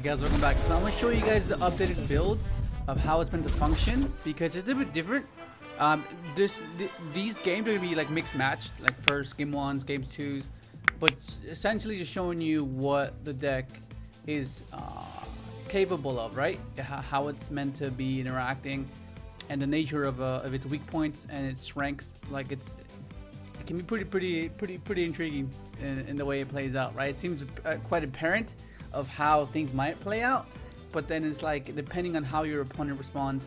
guys, welcome back. So I'm going to show you guys the updated build of how it's meant to function, because it's a little bit different. These games are going to be like mixed matched, like first game 1s, game 2s, but essentially just showing you what the deck is capable of, right? How it's meant to be interacting, and the nature of its weak points and its strengths. Like it can be pretty intriguing in the way it plays out, right? It seems quite apparent of how things might play out, but then it's like depending on how your opponent responds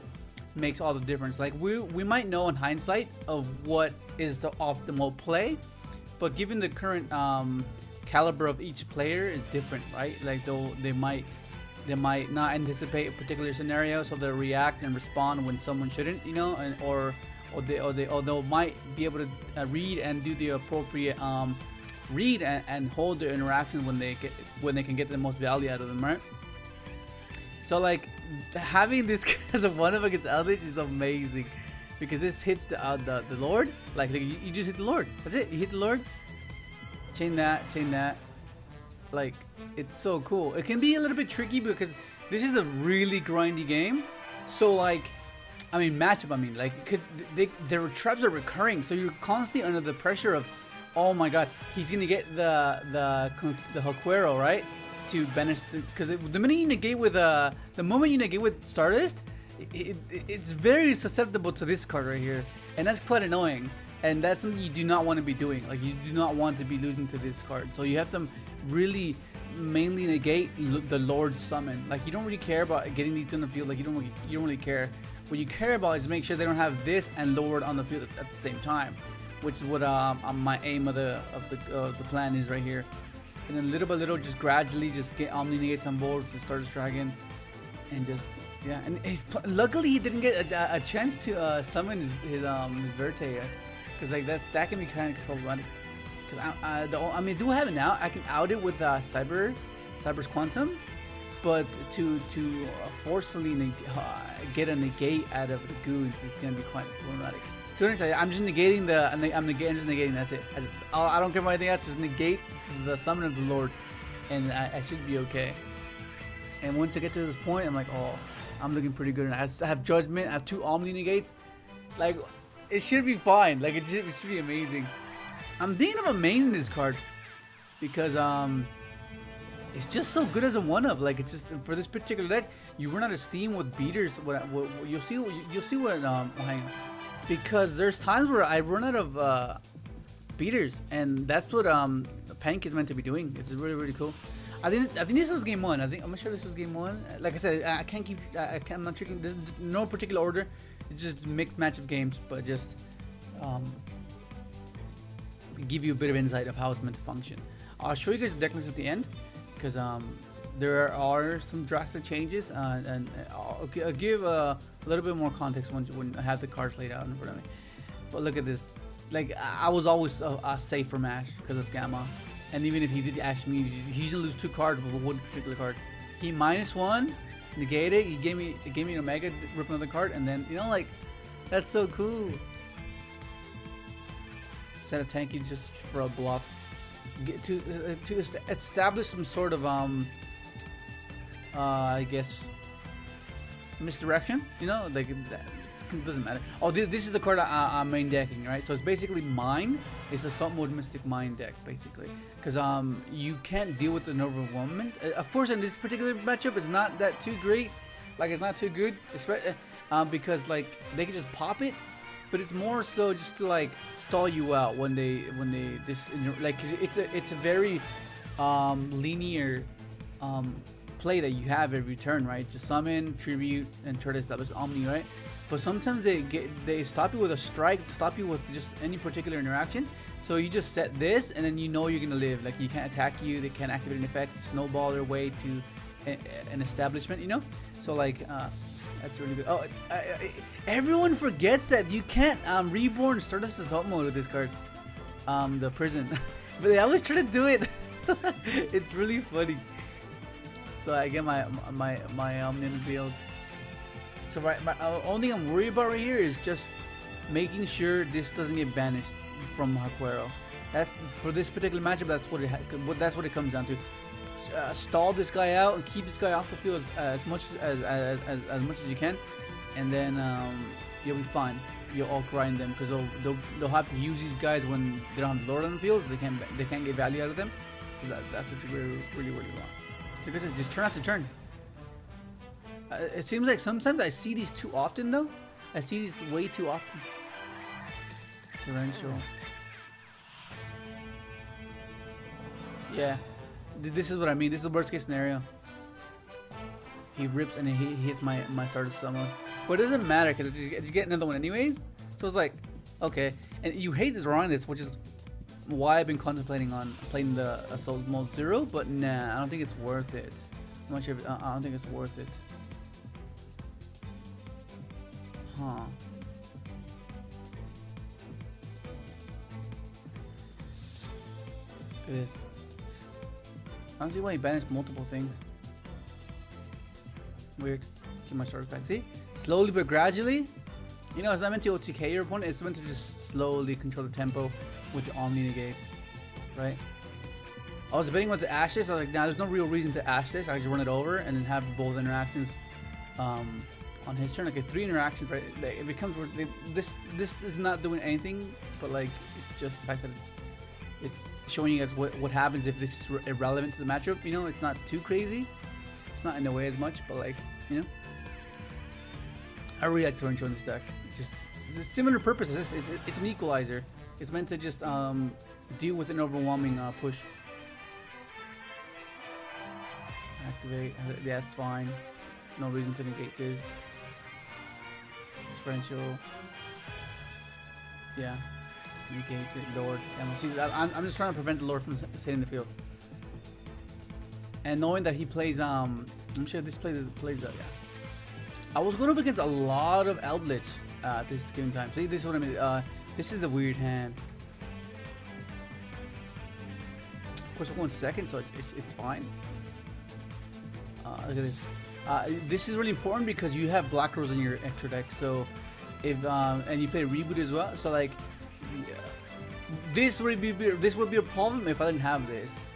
makes all the difference. Like we might know in hindsight of what is the optimal play, but given the current caliber of each player is different, right? Like they might not anticipate a particular scenario, so they'll react and respond when someone shouldn't, you know, and or they might be able to read and do the appropriate read and hold their interaction when they can get the most value out of them, right? So like having this as a 1-up against Eldlich is amazing, because this hits the Lord. Like you just hit the Lord. That's it. You hit the Lord. Chain that. Like it's so cool. It can be a little bit tricky because this is a really grindy game. So like, I mean matchup. I mean like, cause their traps are recurring, so you're constantly under the pressure of, oh my god, he's gonna get the Huaquero, right? To banish, because the minute you negate with the moment you negate with Stardust, it's very susceptible to this card right here, and that's quite annoying. And that's something you do not want to be doing. Like you do not want to be losing to this card. So you have to really mainly negate the Lord summon. Like you don't really care about getting these on the field. Like you don't really care. What you care about is make sure they don't have this and Lord on the field at the same time, which is what my aim of the plan is right here. And then little by little, just gradually just get Omni negates on board to Stardust Dragon, and just yeah. And luckily he didn't get a chance to summon his Verte, because like that can be kind of problematic. Because I mean, do have it now. I can out it with Cyber's Quantum, but to forcefully get a negate out of the goons is gonna be quite problematic. I'm just negating just negating. That's it. I don't care about anything else. Just negate the summon of the Lord, and I should be okay. And once I get to this point, I'm like, oh, I'm looking pretty good. And I have Judgment. I have 2 Omni negates. Like, it should be fine. Like, it should be amazing. I'm thinking of a main in this card because it's just so good as a 1-up. Like, it's just for this particular deck, you run out of steam with beaters. You'll see what hang on. Because there's times where I run out of beaters, and that's what Pank is meant to be doing. It's really cool. I think this was game 1. I'm sure this was game 1. Like I said, I'm not tricking. There's no particular order. It's just mixed match of games, but just give you a bit of insight of how it's meant to function. I'll show you guys the deck list at the end, because there are some drastic changes, and I'll give a little bit more context when I have the cards laid out in front of me. But look at this. Like, I was always safe from Ash because of Gamma, and even if he did Ash me, he's gonna lose 2 cards with 1 particular card. He -1, negate it. He gave me an Omega, rip another card, and then, you know, like, that's so cool. Set a tanky just for a bluff. Get to establish some sort of I guess misdirection, you know, like that. It doesn't matter. Oh, this is the card I'm main decking, right? So it's basically mine. It's a Assault Mode Mystic Mine deck, basically, because you can't deal with an overwhelmment. Of course, in this particular matchup, it's not that too great. Like, it's not too good, because like they can just pop it, but it's more so just to like stall you out when they like, it's a very linear play that you have every turn, right? Just summon, tribute, and try to establish Omni, right? But sometimes they stop you with a strike, stop you with just any particular interaction. So you just set this, and then you know you're gonna live. Like, you can't attack you, they can't activate an effect, snowball their way to an establishment, you know. So like that's really good. Oh, everyone forgets that you can't reborn Stardust Assault mode with this card, the prison. But they always try to do it. It's really funny. So I get my Omni build. So only thing I'm worried about right here is just making sure this doesn't get banished from Huaquero. That's for this particular matchup. That's what it comes down to. stall this guy out and keep this guy off the field as much as much as you can, and then you'll be fine. You'll all grind them because they'll have to use these guys when they don't have the Lord on the field. So they can't get value out of them. So that's what you really want. Like I said, just turn after turn. It seems like sometimes I see these too often though. I see these way too often. Torrential. Yeah, this is what I mean. This is the worst case scenario. He rips and he hits my Stardust Assault. But it doesn't matter because you get another one anyways. So it's like, okay. And you hate this drawing this, which is why I've been contemplating on playing the Assault Mode 0. But nah, I don't think it's worth it. I'm not sure if, I don't think it's worth it. Huh. Look at this. I don't see why he banished multiple things. Weird. Get my stars back. See? Slowly but gradually. You know, it's not meant to OTK your opponent. It's meant to just slowly control the tempo with the Omni negates. Right? I was debating what to ash this. I was like, nah, there's no real reason to ash this. I just run it over and then have both interactions on his turn. Like, it's 3 interactions, right? It becomes... This is not doing anything, but like, it's just the fact that it's showing you guys what happens if this is irrelevant to the matchup. You know, it's not too crazy. It's not in the way as much, but like, you know, I really like Torrential in this deck. Just it's similar purposes. It's an equalizer. It's meant to just deal with an overwhelming push. Activate. Yeah, that's fine. No reason to negate this. Torrential. Yeah. Negate it, Lord. See, I'm just trying to prevent the Lord from staying in the field. And knowing that he plays, I'm sure this plays yeah. I was going up against a lot of Eldlich at this given time. See, this is what I mean. This is a weird hand. Of course, I'm going second, so it's fine. Look at this. This is really important because you have Black Rose in your extra deck. So if and you play Reboot as well. So like, this would be a problem if I didn't have this.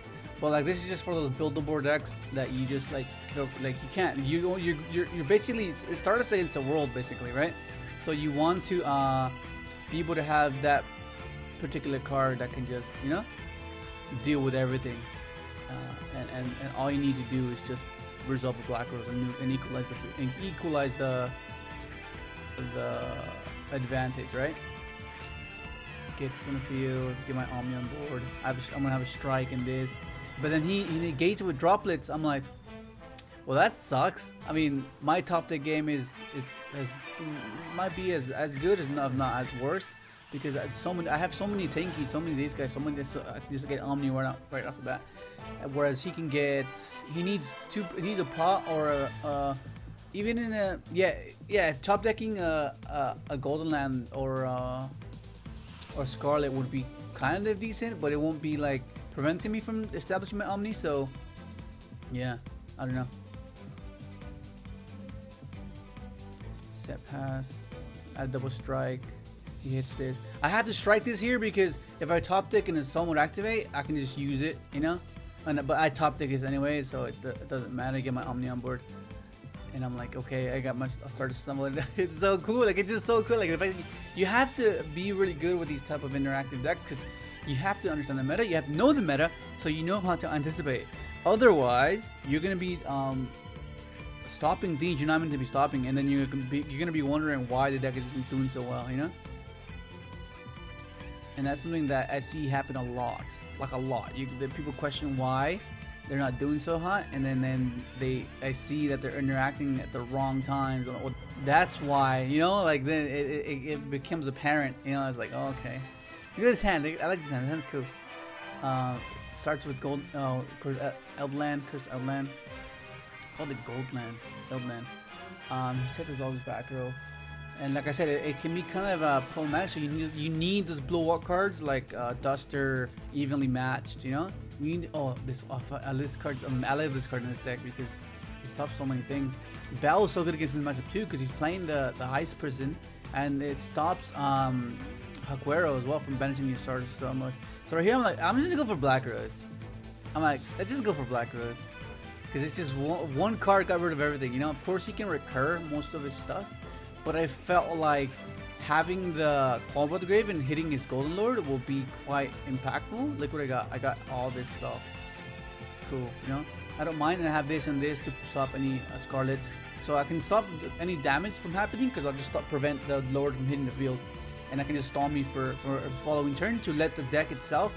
But like, this is just for those buildable decks that you just like you can't. You're basically, it's Stardust against the world basically, right? So you want to be able to have that particular card that can just, you know, deal with everything, and all you need to do is just resolve the Black Rose and equalize the advantage, right? Get this on the field, get my Omni on board. I'm gonna have a strike in this, but then he negates it with droplets. I'm like, well, that sucks. I mean, my top deck game might be as good as not as worse, because I have so many tanky, so many of these guys, so many this I can just get Omni right off the bat. Whereas he needs a pot or even in a top decking a Golden Land or Scarlet would be kind of decent, but it won't be like preventing me from establishing my Omni. So yeah, I don't know. Set pass, add double strike. He hits this. I have to strike this here because if I top deck and someone would activate, I can just use it, you know. But I top deck this anyway, so it doesn't matter. Get my Omni on board, and I'm like, okay, I got my Stardust Assault. It's so cool. Like, it's just so cool. Like, you have to be really good with these type of interactive decks because you have to understand the meta. You have to know the meta, so you know how to anticipate. Otherwise, you're gonna be stopping things you're not meant to be stopping, and then you're gonna be wondering why the deck is doing so well, you know. And that's something that I see happen a lot, like a lot. The people question why they're not doing so hot, and then I see that they're interacting at the wrong times. That's why, you know, like then it becomes apparent, you know. I was like, oh, okay. Look at this hand. I like this hand. This hand's cool. Starts with gold. Oh, Eldland, Curse Eldland. Called it Goldland, Eldland. He sets his always back row. And like I said, it can be kind of problematic. So you need those blow up cards like Duster, evenly matched. You know, you need this card's I love this card in this deck because it stops so many things. Bell is so good against this matchup too because he's playing the Ice Prison, and it stops Huaquero as well from banishing your Stardust so much. So right here I'm just gonna go for Black Rose. I'm like, let's just go for Black Rose. Because it's just one card got rid of everything. You know, of course he can recur most of his stuff. But I felt like having the Call by the Grave and hitting his Golden Lord will be quite impactful. Look what I got. I got all this stuff. It's cool, you know. I don't mind, and I have this and this to stop any Scarlets. So I can stop any damage from happening because I'll just prevent the Lord from hitting the field. And I can just stall me for a following turn to let the deck itself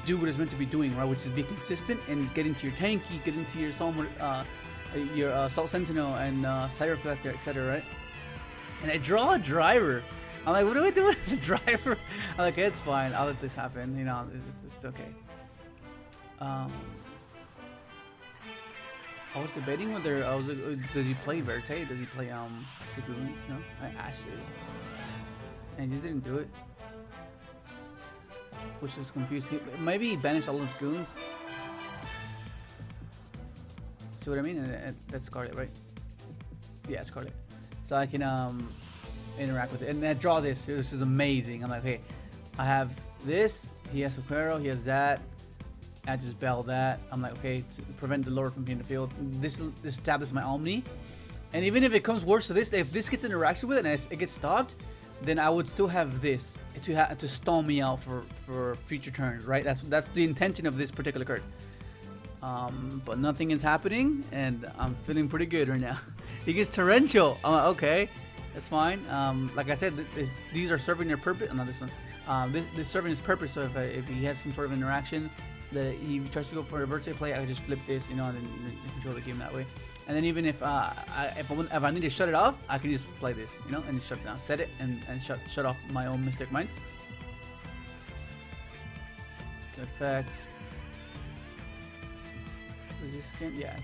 do what it's meant to be doing, right? Which is be consistent and get into your tanky, get into your Assault Sentinel and Side Reflector, etc., right? And I draw a driver. I'm like, what do I do with the driver? I'm like, it's fine. I'll let this happen. You know, it's okay. I was debating whether does he play Verte? Does he play Dragoons? No, Ashes. And he just didn't do it, which is confusing. Maybe he banished all his goons. See what I mean? And that's Scarlet, right? Yeah, Scarlet. So I can interact with it, and I draw this. This is amazing. I'm like, hey, I have this. He has Huaquero. He has that. I just bell that. I'm like, okay, to prevent the Lord from hitting the field. This establishes my Omni, and even if it comes worse to this, if this gets interaction with it and it gets stopped, then I would still have this to stall me out for future turns, right? That's the intention of this particular card. But nothing is happening, and I'm feeling pretty good right now. He gets Torrential. I'm like, okay, that's fine. Like I said, these are serving their purpose. Not this one. This serving his purpose. So if he has some sort of interaction that he tries to go for a Verte play, I just flip this, you know, and then control the game that way. And then even if I need to shut it off, I can just play this, you know, and just shut it down, set it, and shut off my own Mystic Mind. Good effect. Resist again? Yes.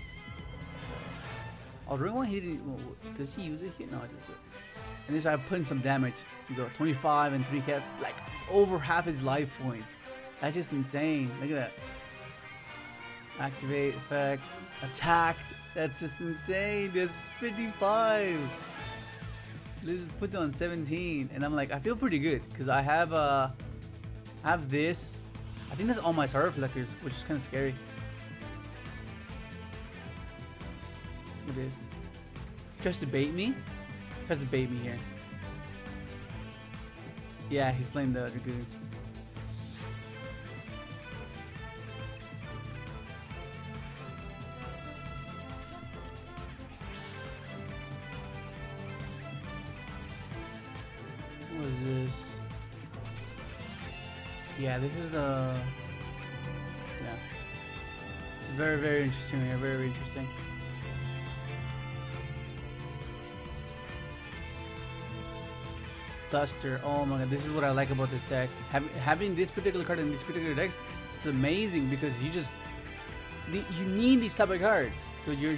I was wondering why he didn't. Does he use it here? No, I just do it. And this, I put in some damage. You go 25 and 3 cats, like over half his life points. That's just insane. Look at that. Activate, effect, attack. That's just insane. That's 55. This puts it on 17, and I'm like, I feel pretty good because I have this. I think that's all my Star Reflectors, which is kind of scary. Look at this. He tries to bait me. He tries to bait me here. Yeah, he's playing the Dragoons. What is this? Yeah, this is the... Yeah. It's very, very interesting here. Very, very interesting. Duster. Oh my god, this is what I like about this deck. Having this particular card in these particular decks, it's amazing because you need these type of cards because your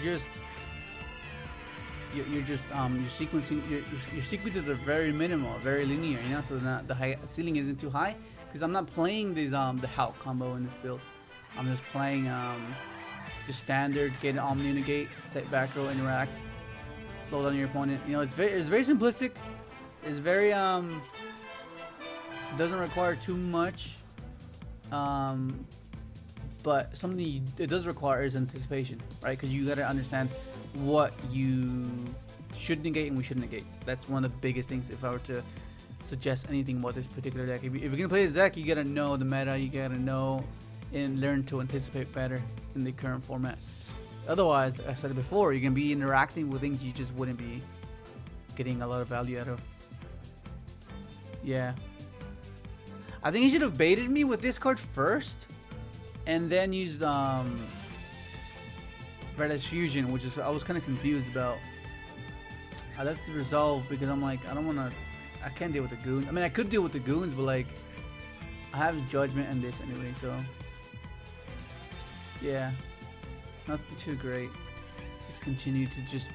sequencing, your sequences are very minimal, very linear, you know, so the high ceiling isn't too high because I'm not playing these the Hulk combo in this build. I'm just playing the standard, get an Omni negate, set back row, interact, slow down your opponent. You know, it's very simplistic. It's very doesn't require too much, but something it does require is anticipation, right? Because you gotta understand what you should negate and we should negate. That's one of the biggest things if I were to suggest anything about this particular deck. If you're gonna play this deck, you gotta know the meta, you gotta know and learn to anticipate better in the current format. Otherwise, I said it before, you're gonna be interacting with things you just wouldn't be getting a lot of value out of. Yeah, I think he should have baited me with this card first and then used Red's Fusion, which is I was kind of confused about. I left the resolve because I'm like, I can't deal with the goons. I mean, I could deal with the goons, but like I have judgment and this anyway, so yeah, nothing too great. Just continue to just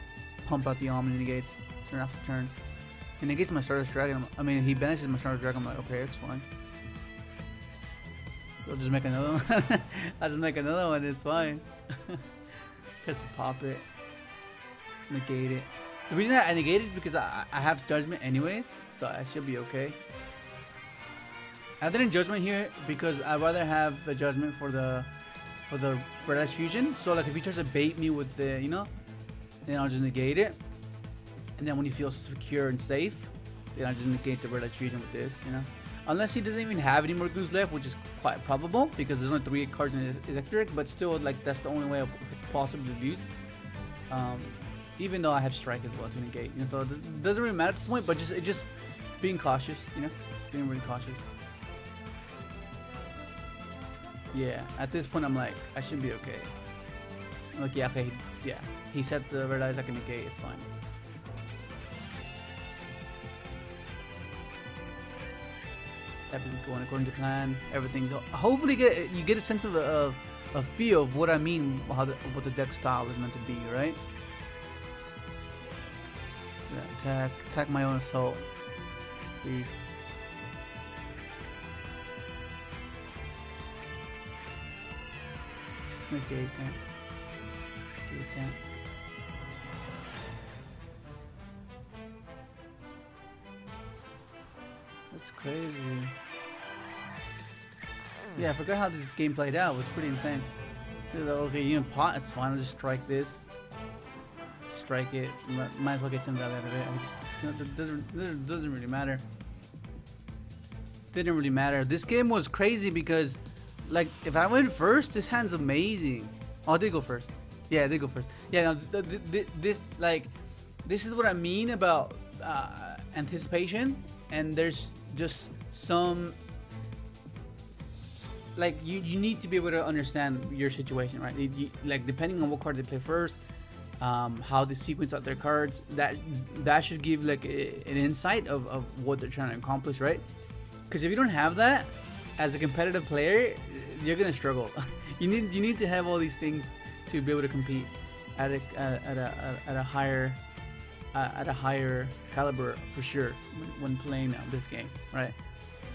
pump out the Omni negates turn after turn. He negates my Stardust Dragon. I mean, he banishes my Stardust Dragon. I'm like, okay, it's fine. I'll just make another one. I'll just make another one. It's fine. Just to pop it, negate it. The reason I negate it is because I have judgment anyways, so I should be okay. I didn't judgment here because I'd rather have the judgment for the Red Ice Fusion. So like if he tries to bait me with the, you know, then I'll just negate it. And then when he feels secure and safe, then I'll just negate the Red Ice Fusion with this, you know. Unless he doesn't even have any more goons left, which is quite probable because there's only 3 cards in his extra deck, but still, like, that's the only way I could possibly lose. Even though I have strike as well to negate, you know, so it doesn't really matter at this point, but just being cautious, you know, just being really cautious. Yeah, at this point I'm like, I should be okay. Like, yeah, okay, yeah, he set the Red Eyes, I can negate, it's fine. Everything's going according to plan. Everything's hopefully you get a sense of a feel of what I mean, what the deck style is meant to be, right? Yeah, attack my own assault, please. Just negate that. Negate that. That's crazy. Yeah, I forgot how this game played out. It was pretty insane. Okay, you know, pot, it's fine. I'll just strike this. Strike it. Might as well get some value out of it. I just, you know, it doesn't really matter. Didn't really matter. This game was crazy because, like, if I went first, this hand's amazing. Oh, I did go first. Yeah, I did go first. Yeah, no, this is what I mean about anticipation. And there's just some, like, you need to be able to understand your situation, right? Like, depending on what card they play first, how they sequence out their cards, that should give like an insight of what they're trying to accomplish, right? Because if you don't have that as a competitive player, you're gonna struggle. you need to have all these things to be able to compete at a higher caliber for sure when playing this game, right?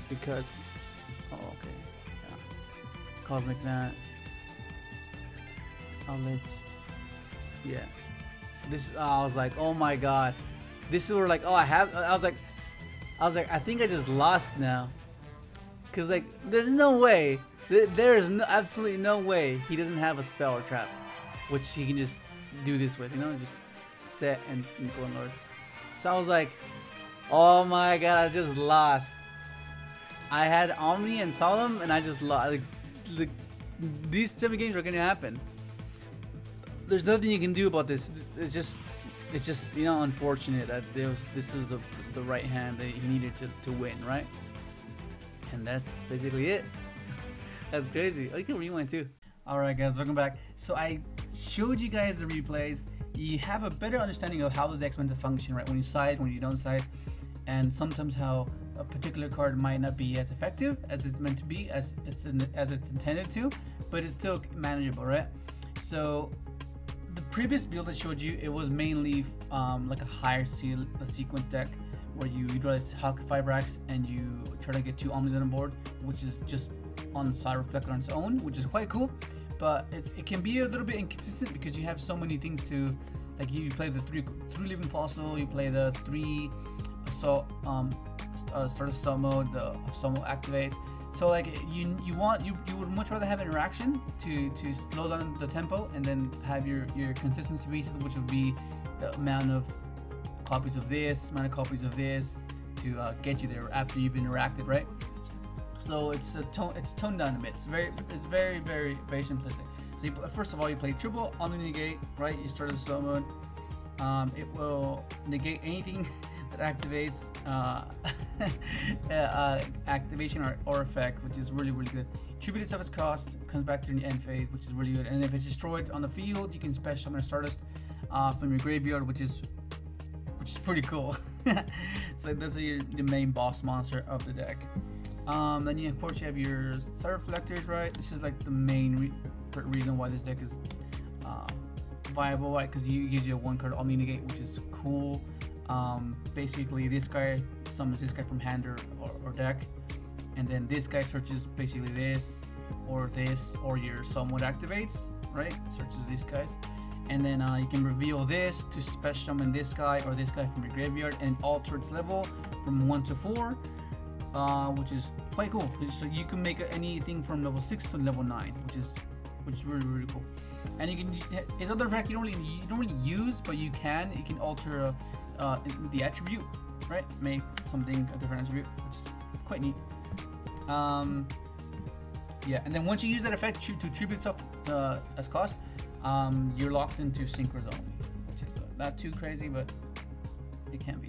Because okay, yeah. Cosmic Nat, outlets, yeah. This I was like, oh my god, this is where like, oh, I was like, I think I just lost now, cause like there's no way, there is absolutely no way he doesn't have a spell or trap, which he can just do this with, you know, just set and go in Lord. So I was like, oh my god, I just lost. I had Omni and Solemn and I just lost. Like these type of games are gonna happen. There's nothing you can do about this. It's just you know, unfortunate that this is the right hand that he needed to win, right? And that's basically it. That's crazy. Oh, you can rewind too. Alright guys, welcome back. So I showed you guys the replays. You have a better understanding of how the deck's meant to function, right? When you side, when you don't side, and sometimes how a particular card might not be as effective as it's meant to be, as it's intended to, but it's still manageable, right? So the previous build I showed you, it was mainly like a higher sequence deck where you utilize Hulk Fibrax and you try to get 2 Omnis on the board, which is just on Side Reflector on its own, which is quite cool. But it can be a little bit inconsistent because you have so many things to, like, you play the 3 Living Fossil, you play the 3 Assault, Stardust Assault mode, the Assault mode activate. So like you would much rather have interaction to slow down the tempo and then have your consistency pieces, which would be the amount of copies of this, amount of copies of this to get you there after you've interacted, right? So it's toned down a bit. It's very simplistic. So first of all, you play triple on the negate, right? You start the slow mode. It will negate anything that activates activation or effect, which is really good. Tribute itself its cost, comes back to the end phase, which is really good. And if it's destroyed on the field, you can special summon a Stardust from your graveyard, which is pretty cool. So that's the main boss monster of the deck. Then you of course you have your Star Reflectors, right? This is like the main reason why this deck is viable, right? Because you gives you a 1 card Omni negate, which is cool. Basically this guy summons this guy from hand or deck, and then this guy searches basically this or your somewhat activates, right? Searches these guys, and then you can reveal this to special summon this guy or this guy from your graveyard and alter its level from 1 to 4. which is quite cool. So you can make anything from level 6 to level 9, which is really cool. And you can, his other effect you don't really use, but you can alter the attribute, right? Make something a different attribute, which is quite neat. Yeah, and then once you use that effect to tribute stuff as cost, you're locked into Synchro zone, which is not too crazy, but it can be.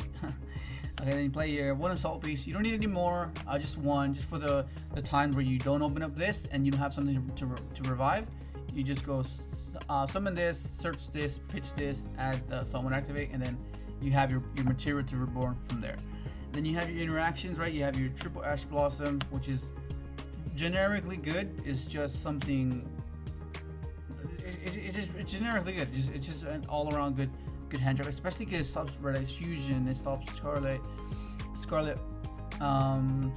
Okay, then you play your 1 assault piece. You don't need any more, just 1, just for the time where you don't open up this and you don't have something to revive. You just go summon this, search this, pitch this, add summon, activate, and then you have your material to reborn from there. Then you have your interactions, right? You have your triple ash blossom, which is generically good. It's just something. It's generically good. It's just an all-around good hand trap, especially because it stops Red Eyes Fusion. It stops Scarlet. Yeah,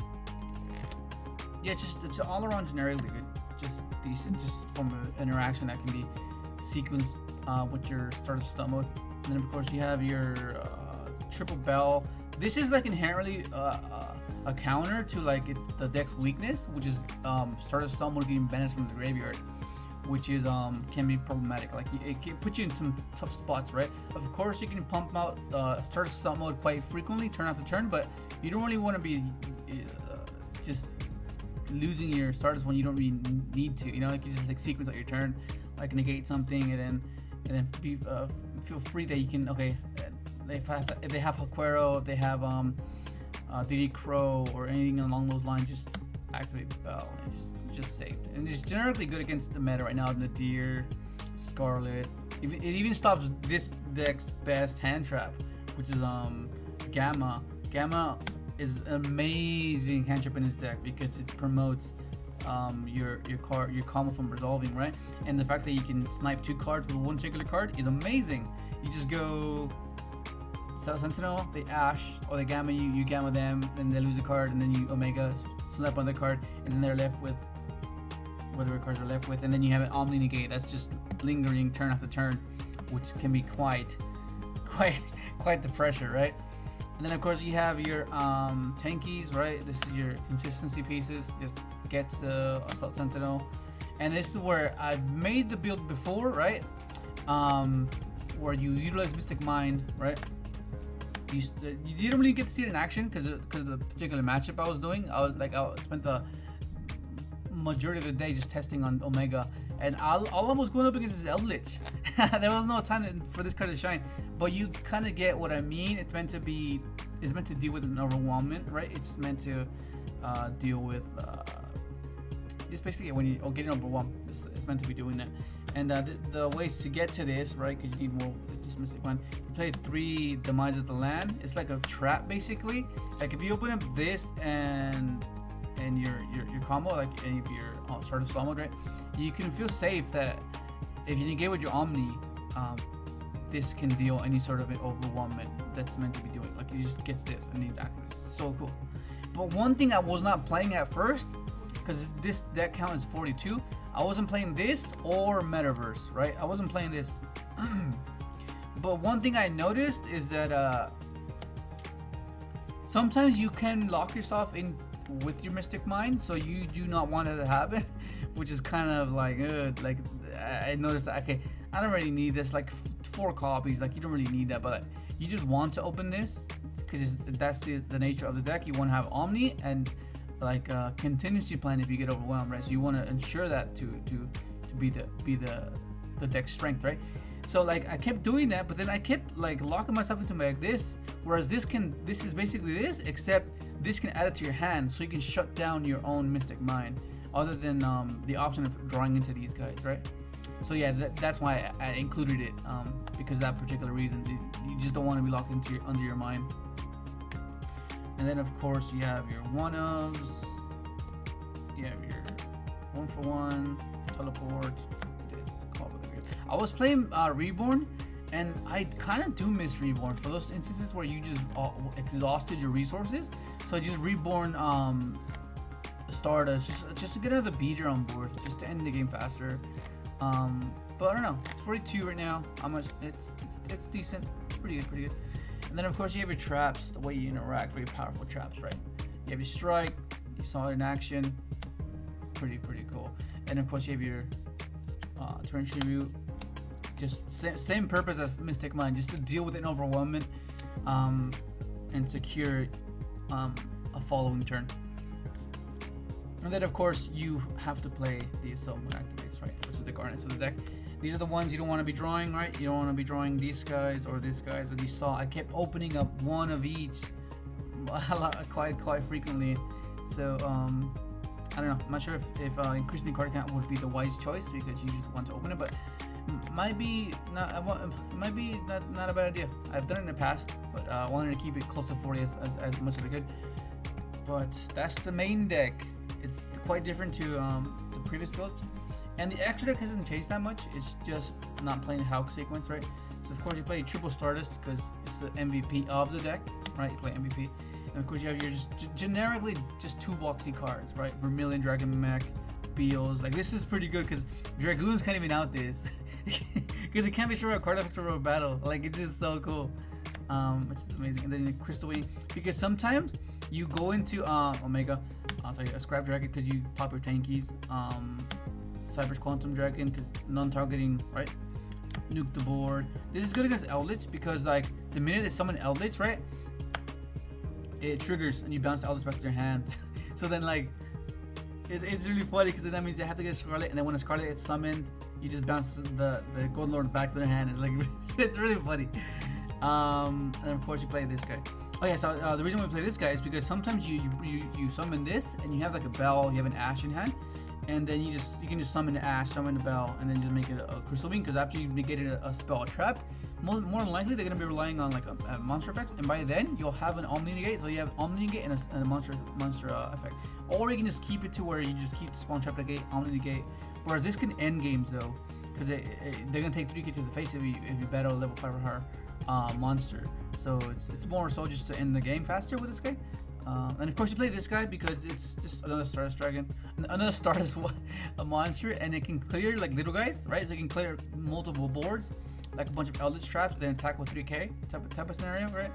it's all around generically good. Just decent, just from an interaction that can be sequenced with your Stardust Assault mode. And then of course you have your triple bell. This is like inherently a counter to like the deck's weakness, which is Stardust Assault mode getting banished from the graveyard, which is can be problematic. Like it can put you in some tough spots, right? Of course you can pump out Stardust Assault mode quite frequently, turn after turn, but you don't really want to be just losing your Stardust when you don't really need to. You know, like you just like sequence out your turn, like negate something, and then be, feel free that you can. Okay, if they have Huaquero, if they have DD Crow or anything along those lines, just activate Bell and just saved. And it's generally good against the meta right now. Nadir, Scarlet. It even stops this deck's best hand trap, which is Gamma. Gamma is an amazing hand trap in his deck because it promotes your combo from resolving, right? And the fact that you can snipe 2 cards with 1 singular card is amazing. You just go Sentinel, they Ash, or they Gamma you Gamma them, then they lose a card, and then you Omega snipe on the card, and then they're left with whatever cards are left with, and then you have an Omni negate that's just lingering turn after turn, which can be quite the pressure, right? And then of course you have your tankies, right? This is your consistency pieces. Just gets Assault Sentinel, and this is where I've made the build before, right? Where you utilize Mystic Mind, right? You didn't really get to see it in action because of the particular matchup I was doing. I spent the majority of the day just testing on Omega, and all I was going up against is Eldlich. There was no time for this card to shine, but you kind of get what I mean. It's meant to deal with an overwhelmment, right? It's meant to deal with it's basically when you getting overwhelmed. It's meant to be doing that. And the ways to get to this, right? Because you need more. Just Mystic Mind. You play 3 Demise of the Land. It's like a trap basically. Like if you open up this and your combo, like if you're Stardust Assault mode, right? You can feel safe that if you negate with your Omni, this can deal any sort of overwhelmment that's meant to be doing. Like it just gets this and it activates. So cool. But one thing I was not playing at first, because this deck count is 42, I wasn't playing this or Metaverse, right? I wasn't playing this. But one thing I noticed is that sometimes you can lock yourself in with your Mystic Mind, so you do not want it to happen, which is kind of like I noticed that, okay, I don't really need this, like 4 copies, like you don't really need that, but you just want to open this because that's the nature of the deck. You want to have Omni and like a contingency plan if you get overwhelmed, right? So you want to ensure that to be the deck strength, right? So like I kept doing that, but then I kept like locking myself into my this, whereas this is basically this, except this can add it to your hand, so you can shut down your own Mystic Mind, other than the option of drawing into these guys, right? So yeah, that's why I included it, because of that particular reason. You just don't want to be locked into under your mind. And then of course you have your 1-ofs, you have your 1-for-1, teleport. I was playing Reborn, and I kind of do miss Reborn for those instances where you just exhausted your resources. So just Reborn Stardust, just to get another beater on board, just to end the game faster. But I don't know, it's 42 right now. How much? It's decent, pretty good. And then of course you have your traps, the way you interact, very powerful traps, right? You have your strike, you saw it in action, pretty cool. And of course you have your turn tribute, just same purpose as Mystic Mind, just to deal with an overwhelmment and secure a following turn. And then of course you have to play the Assault when it activates, right? This is the garnets of the deck. These are the ones you don't want to be drawing, right? You don't want to be drawing these guys or this guys. As you saw, I kept opening up one of each quite frequently. So I don't know. I'm not sure if increasing the card count would be the wise choice, because you just want to open it, but might be not a bad idea. I've done it in the past, but I wanted to keep it close to 40 as much as I could. But that's the main deck. It's quite different to the previous build. And the extra deck hasn't changed that much. It's just not playing the Hulk sequence, right? So of course you play triple Stardust because it's the MVP of the deck, right? You play MVP. And of course you have your just generically just 2 boxy cards, right? Vermilion Dragon Mech, Beals. Like this is pretty good because Dragoons can't even out this. Because it can't be sure about card effects or about battle. Like it's just so cool. It's amazing. And then the Crystal Wing, because sometimes you go into Omega, I'll tell you, a Scrap Dragon because you pop your tankies. Cyber's Quantum Dragon because non-targeting, right? Nuke the board. This is good against Eldlich because like the minute they summon Eldlich, right, it triggers and you bounce Eldlich back to your hand. So then like it's really funny because then that means they have to get a Scarlet, and then when a Scarlet is summoned, you just bounce the Golden Lord back to their hand. It's like it's really funny. And of course you play this guy. Oh yeah, so the reason we play this guy is because sometimes you summon this and you have like a Bell, you have an Ash in hand. And then you can just summon the Ash, summon the Bell, and then just make it a Crystal Beam. Because after you negated a spell, a trap, more than likely they're gonna be relying on like a monster effects, and by then you'll have an Omni Negate. So you have Omni Negate and a monster effect, or you can just keep it to where you just keep the Spawn Trap Negate, Omni Negate. Whereas this can end games though, because they're gonna take 3k to the face if you battle a level 5 or higher monster. So it's more so just to end the game faster with this guy. And of course you play this guy because it's just another Stardust Dragon, another Stardust a monster, and it can clear like little guys, right? So it can clear multiple boards, like a bunch of Eldritch traps, then attack with 3k type of scenario, right?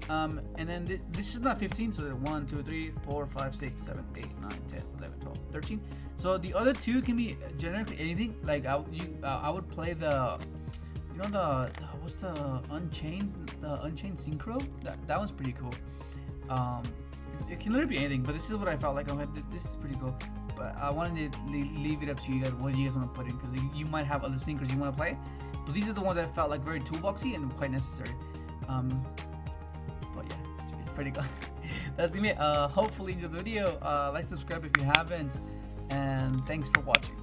And then this is not 15, so 1, 2, 3, 4, 5, 6, 7, 8, 9, 10, 11, 12, 13. So the other 2 can be generically anything. Like I would play the, you know, what's the Unchained Synchro? That one's pretty cool. It can literally be anything, but this is what I felt like. This is pretty cool, but I wanted to leave it up to you guys. What do you guys want to put in? Because you might have other synchros you want to play, but these are the ones I felt like very toolboxy and quite necessary. But yeah, it's pretty cool. That's gonna be it. Hopefully you enjoyed the video. Like, subscribe if you haven't, and thanks for watching.